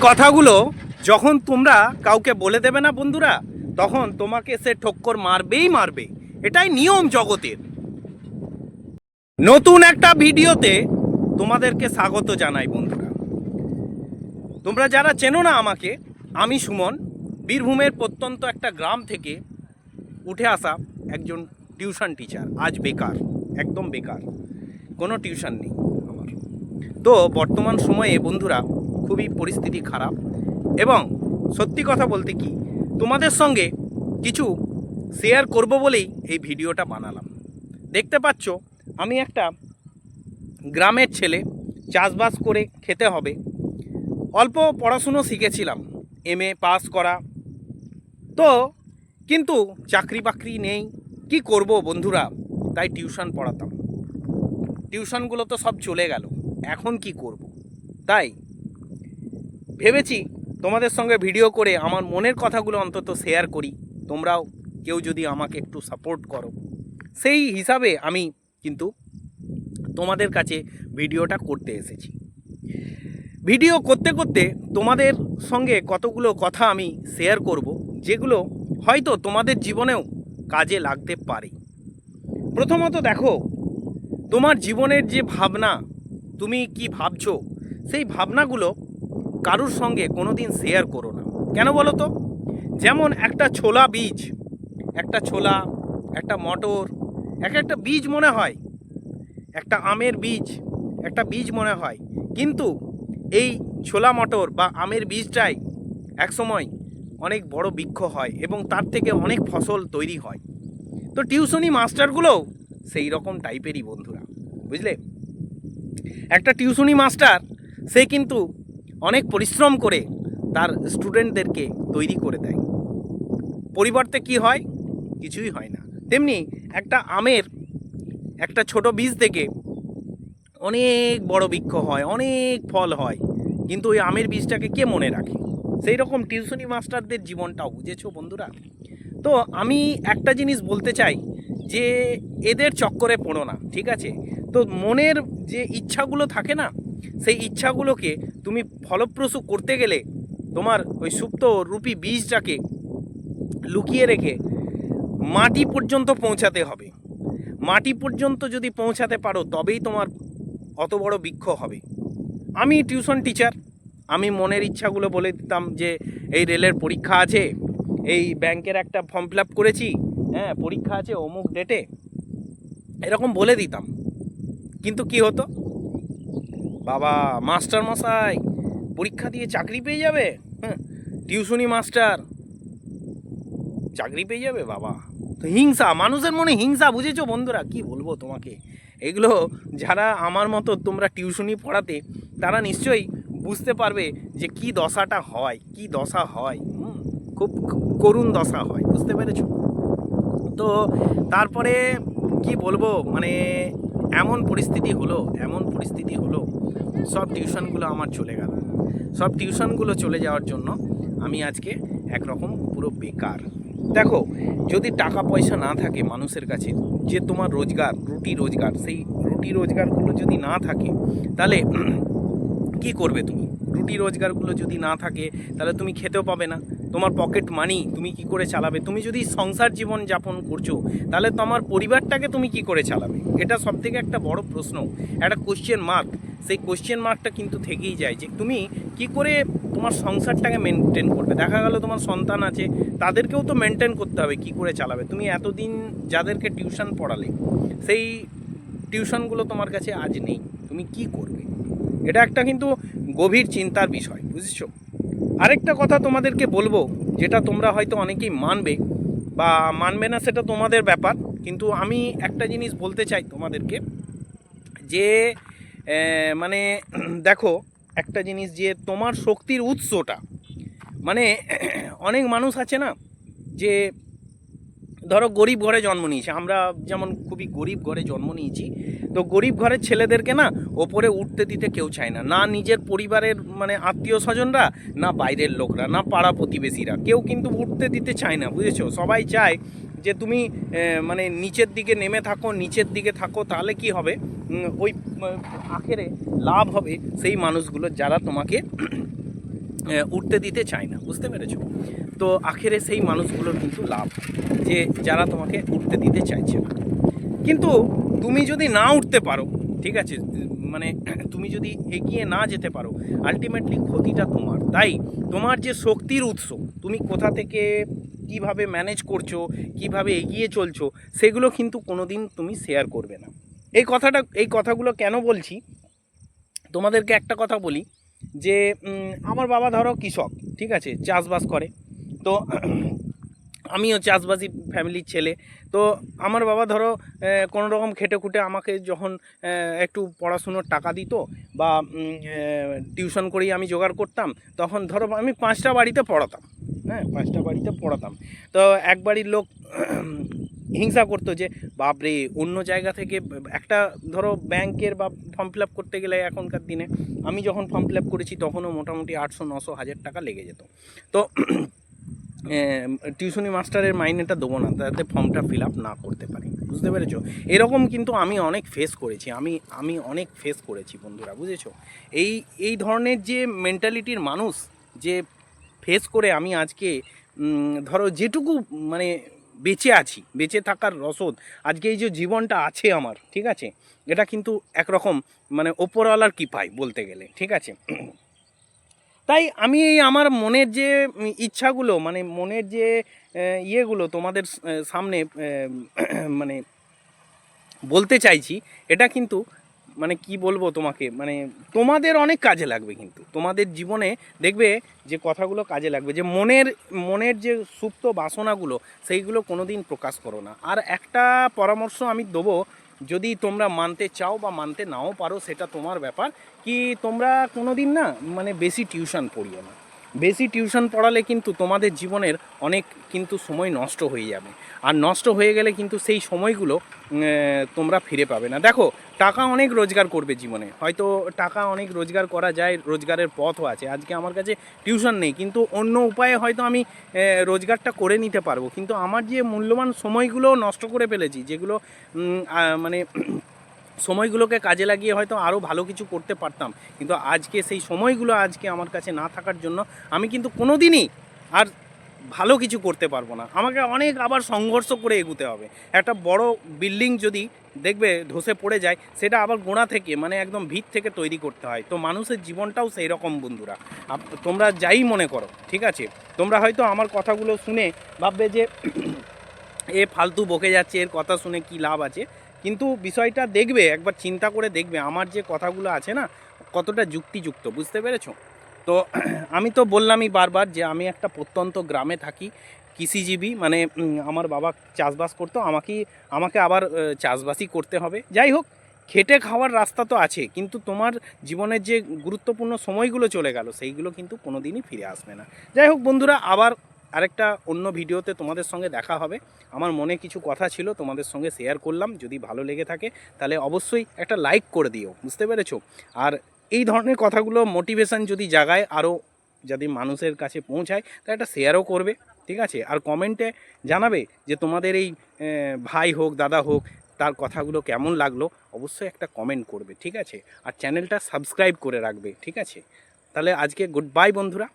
কথাগুলো যখন তোমরা কাউকে বলে দেবে না বন্ধুরা, তখন তোমাকে সে ঠক্কর মারবেই মারবে। এটাই নিয়ম জগতের। নতুন একটা ভিডিওতে তোমাদেরকে স্বাগত জানাই বন্ধুরা। তোমরা যারা চেনো না আমাকে, আমি সুমন, বীরভূমের প্রত্যন্ত একটা গ্রাম থেকে উঠে আসা একজন টিউশন টিচার। আজ বেকার, একদম বেকার, কোনো টিউশন নেই আমার। তো বর্তমান সময়ে বন্ধুরা খুবই পরিস্থিতি খারাপ, এবং সত্যি কথা বলতে কি তোমাদের সঙ্গে কিছু শেয়ার করব বলেই এই ভিডিওটা বানালাম। দেখতে পাচ্ছ আমি একটা গ্রামের ছেলে, চাষবাস করে খেতে হবে। অল্প পড়াশুনো শিখেছিলাম, MA পাস করা, তো কিন্তু চাকরি বাকরি নেই। কি করব বন্ধুরা, তাই টিউশন পড়াতাম। টিউশনগুলো তো সব চলে গেল, এখন কি করব? তাই ভেবেছি তোমাদের সঙ্গে ভিডিও করে আমার মনের কথাগুলো অন্তত শেয়ার করি। তোমরাও কেউ যদি আমাকে একটু সাপোর্ট করো, সেই হিসাবে আমি কিন্তু তোমাদের কাছে ভিডিওটা করতে এসেছি। ভিডিও করতে করতে তোমাদের সঙ্গে কতগুলো কথা আমি শেয়ার করব, যেগুলো হয়তো তোমাদের জীবনেও কাজে লাগতে পারে। প্রথমত দেখো, তোমার জীবনের যে ভাবনা, তুমি কি ভাবছো, সেই ভাবনাগুলো কারুর সঙ্গে কোনোদিন শেয়ার করো না। কেন বলো তো? যেমন একটা ছোলা বীজ, একটা ছোলা, একটা মটর, একটা বীজ মনে হয়, একটা আমের বীজ, একটা বীজ মনে হয়, কিন্তু এই ছোলা মটর বা আমের বীজটাই একসময় অনেক বড় বৃক্ষ হয় এবং তার থেকে অনেক ফসল তৈরি হয়। তো টিউশনি মাস্টারগুলোও সেই রকম টাইপেরই বন্ধুরা, বুঝলে? একটা টিউশনি মাস্টার সে কিন্তু অনেক পরিশ্রম করে তার স্টুডেন্টদেরকে তৈরি করে দেয়। পরিবর্তে কি হয়? কিছুই হয় না। তেমনি একটা আমের একটা ছোট বীজ থেকে অনেক বড় বৃক্ষ হয়, অনেক ফল হয়, কিন্তু ওই আমের বীজটাকে কে মনে রাখে? সেই রকম টিউশনি মাস্টারদের জীবনটাও, বুঝেছো বন্ধুরা? তো আমি একটা জিনিস বলতে চাই যে এদের চক্করে পড়ো না, ঠিক আছে? তো মনের যে ইচ্ছাগুলো থাকে না, সেই ইচ্ছাগুলোকে তুমি ফলপ্রসূ করতে গেলে তোমার ওই সুপ্ত রূপী বীজটাকে লুকিয়ে রেখে মাটি পর্যন্ত পৌঁছাতে হবে। মাটি পর্যন্ত যদি পৌঁছাতে পারো, তবেই তোমার অত বড় বৃক্ষ হবে। আমি টিউশন টিচার, আমি মনের ইচ্ছাগুলো বলে দিতাম যে এই রেলের পরীক্ষা আছে, এই ব্যাংকের একটা ফর্ম ফিল আপ করেছি, হ্যাঁ পরীক্ষা আছে অমুক ডেটে, এরকম বলে দিতাম। কিন্তু কি হতো? বাবা মাস্টার মশাই পরীক্ষা দিয়ে চাকরি পেয়ে যাবে, হ্যাঁ টিউশনি মাস্টার চাকরি পেয়ে যাবে বাবা। তো হিংসা, মানুষের মনে হিংসা, বুঝেছো বন্ধুরা? কি বলবো তোমাকে, এগুলো যারা আমার মতো তোমরা টিউশনি পড়াতে, তারা নিশ্চয়ই বুঝতে পারবে যে কি দশাটা হয়, কি দশা হয়। খুব করুণ দশা হয়, বুঝতে পেরেছো? তো তারপরে কি বলবো, মানে এমন পরিস্থিতি হলো, এমন পরিস্থিতি হলো, সব টিউশনগুলো আমার চলে গেল। সব টিউশনগুলো চলে যাওয়ার জন্য আমি আজকে একরকম পুরো বেকার। দেখো, যদি টাকা পয়সা না থাকে মানুষের কাছে, যে তোমার রোজগার, রুটি রোজগার, সেই রুটি রোজগারগুলো যদি না থাকে, তাহলে কি করবে তুমি? রুটি রোজগারগুলো যদি না থাকে, তাহলে তুমি খেতেও পাবে না। তোমার পকেট মানি তুমি কি করে চালাবে? তুমি যদি সংসার জীবন যাপন করছো, তাহলে তোমার পরিবারটাকে তুমি কি করে চালাবে? এটা সবথেকে একটা বড় প্রশ্ন, একটা কোশ্চেন মার্ক। সেই কোশ্চেন মার্কটা কিন্তু থেকেই যায় যে তুমি কি করে তোমার সংসারটাকে মেনটেন করবে। দেখা গেল তোমার সন্তান আছে, তাদেরকেও তো মেনটেন করতে হবে, কি করে চালাবে? তুমি এতদিন যাদেরকে টিউশন পড়ালে, সেই টিউশনগুলো তোমার কাছে আজ নেই, তুমি কি করবে? এটা একটা কিন্তু গভীর চিন্তার বিষয়, বুঝছো? আরেকটা কথা তোমাদেরকে বলবো, যেটা তোমরা হয়তো অনেকেই মানবে বা মানবে না, সেটা তোমাদের ব্যাপার। কিন্তু আমি একটা জিনিস বলতে চাই তোমাদেরকে, যে মানে দেখো একটা জিনিস, যে তোমার শক্তির উৎসটা, মানে অনেক মানুষ আছে না, যে ধরো গরিব ঘরে জন্ম নিয়েছে, আমরা যেমন খুবই গরিব ঘরে জন্ম নিয়েছি, তো গরিব ঘরের ছেলেদেরকে না ওপরে উঠতে দিতে কেউ চায় না, না নিজের পরিবারের মানে আত্মীয় স্বজনরা, না বাইরের লোকরা, না পাড়া প্রতিবেশীরা, কেউ কিন্তু উঠতে দিতে চায় না, বুঝেছো? সবাই চায় যে তুমি মানে নিচের দিকে নেমে থাকো, নিচের দিকে থাকো, তাহলে কি হবে? ওই আখেরে লাভ হবে সেই মানুষগুলো যারা তোমাকে উঠতে দিতে চায় না, বুঝতে পেরেছো? তো আখেরে সেই মানুষগুলোর কিন্তু লাভ, যে যারা তোমাকে উঠতে দিতে চাইছে না। কিন্তু তুমি যদি না উঠতে পারো, ঠিক আছে, মানে তুমি যদি এগিয়ে না যেতে পারো, আলটিমেটলি ক্ষতিটা তোমার। তাই তোমার যে শক্তির উৎস, তুমি কোথা থেকে কিভাবে ম্যানেজ করছো, কিভাবে এগিয়ে চলছো, সেগুলো কিন্তু কোনোদিন তুমি শেয়ার করবে না। এই কথাগুলো কেন বলছি তোমাদেরকে, একটা কথা বলি যে আমার বাবা ধরো কৃষক, ঠিক আছে, চাষবাস করে। তো আমিও চাষবাসী ফ্যামিলির ছেলে। তো আমার বাবা ধরো কোনো রকম খেটে খুঁটে আমাকে যখন একটু পড়াশুনোর টাকা দিত বা টিউশন করেই আমি জোগাড় করতাম, তখন ধরো আমি 5টা বাড়িতে পড়াতাম। হ্যাঁ, 5টা বাড়িতে পড়াতাম। তো এক বাড়ির লোক হিংসা করতো যে বাপরে, অন্য জায়গা থেকে একটা ধরো ব্যাংকের বা ফর্ম ফিল আপ করতে গেলে এখনকার দিনে, আমি যখন ফর্ম ফিল আপ করেছি তখনও মোটামুটি 800-900-1000 টাকা লেগে যেত। তো টিউশনি মাস্টারের মাইনেটা দেবো না যাতে ফর্মটা ফিল আপ না করতে পারি, বুঝতে পেরেছো? এরকম কিন্তু আমি অনেক ফেস করেছি, আমি অনেক ফেস করেছি বন্ধুরা, বুঝেছো? এই ধরনের যে মেন্টালিটির মানুষ যে ফেস করে আমি আজকে ধরো যেটুকু মানে বেঁচে আছি, বেঁচে থাকার রসদ, আজকে এই যে জীবনটা আছে আমার, ঠিক আছে, এটা কিন্তু একরকম মানে ওপরওয়ালার কৃপায় বলতে গেলে, ঠিক আছে। তাই আমি এই আমার মনের যে ইচ্ছাগুলো, মানে মনের যে ইয়েগুলো তোমাদের সামনে মানে বলতে চাইছি, এটা কিন্তু মানে কি বলবো তোমাকে, মানে তোমাদের অনেক কাজে লাগবে, কিন্তু তোমাদের জীবনে দেখবে যে কথাগুলো কাজে লাগবে, যে মনের যে সুপ্ত বাসনাগুলো, সেইগুলো কোনোদিন প্রকাশ করো না। আর একটা পরামর্শ আমি দেবো, যদি তোমরা মানতে চাও বা মানতে নাও পারো, সেটা তোমার ব্যাপার, কি তোমরা কোনোদিন না মানে বেশি টিউশন পড়িও না। বেশি টিউশন পড়ালে কিন্তু তোমাদের জীবনের অনেক কিন্তু সময় নষ্ট হয়ে যাবে, আর নষ্ট হয়ে গেলে কিন্তু সেই সময়গুলো তোমরা ফিরে পাবে না। দেখো, টাকা অনেক রোজগার করবে জীবনে, হয়তো টাকা অনেক রোজগার করা যায়, রোজগারের পথও আছে। আজকে আমার কাছে টিউশন নেই, কিন্তু অন্য উপায়ে হয়তো আমি রোজগারটা করে নিতে পারবো, কিন্তু আমার যে মূল্যবান সময়গুলো নষ্ট করে ফেলেছি, যেগুলো মানে সময়গুলোকে কাজে লাগিয়ে হয়তো আরও ভালো কিছু করতে পারতাম, কিন্তু আজকে সেই সময়গুলো আজকে আমার কাছে না থাকার জন্য আমি কিন্তু কোনো দিনই আর ভালো কিছু করতে পারবো না। আমাকে অনেক আবার সংঘর্ষ করে এগুতে হবে। একটা বড় বিল্ডিং যদি দেখবে ধসে পড়ে যায়, সেটা আবার গোড়া থেকে মানে একদম ভিত থেকে তৈরি করতে হয়। তো মানুষের জীবনটাও সেই রকম বন্ধুরা, তোমরা যাই মনে করো, ঠিক আছে, তোমরা হয়তো আমার কথাগুলো শুনে ভাববে যে এ ফালতু বকে যাচ্ছে, এর কথা শুনে কি লাভ আছে, কিন্তু বিষয়টা দেখবে, একবার চিন্তা করে দেখবে আমার যে কথাগুলো আছে না কতটা যুক্তিযুক্ত, বুঝতে পেরেছো? তো আমি তো বললামই বারবার যে আমি একটা প্রত্যন্ত গ্রামে থাকি, কৃষিজীবী, মানে আমার বাবা চাষবাস করতো, আমাকে আবার চাষবাসই করতে হবে। যাই হোক, খেটে খাওয়ার রাস্তা তো আছে, কিন্তু তোমার জীবনের যে গুরুত্বপূর্ণ সময়গুলো চলে গেল, সেইগুলো কিন্তু কোনো দিনই ফিরে আসবে না। যাই হোক বন্ধুরা, আবার আরেকটা অন্য ভিডিওতে তোমাদের সঙ্গে দেখা হবে। আমার মনে কিছু কথা ছিল, তোমাদের সঙ্গে শেয়ার করলাম। যদি ভালো লেগে থাকে তাহলে অবশ্যই একটা লাইক করে দিও, বুঝতে পেরেছো? আর এই ধরনের কথাগুলো মোটিভেশন যদি জাগায়, আরও যদি মানুষের কাছে পৌঁছায়, তা একটা শেয়ারও করবে, ঠিক আছে? আর কমেন্টে জানাবে যে তোমাদের এই ভাই হোক দাদা হোক, তার কথাগুলো কেমন লাগলো, অবশ্যই একটা কমেন্ট করবে, ঠিক আছে? আর চ্যানেলটা সাবস্ক্রাইব করে রাখবে, ঠিক আছে? তাহলে আজকে গুড বাই বন্ধুরা।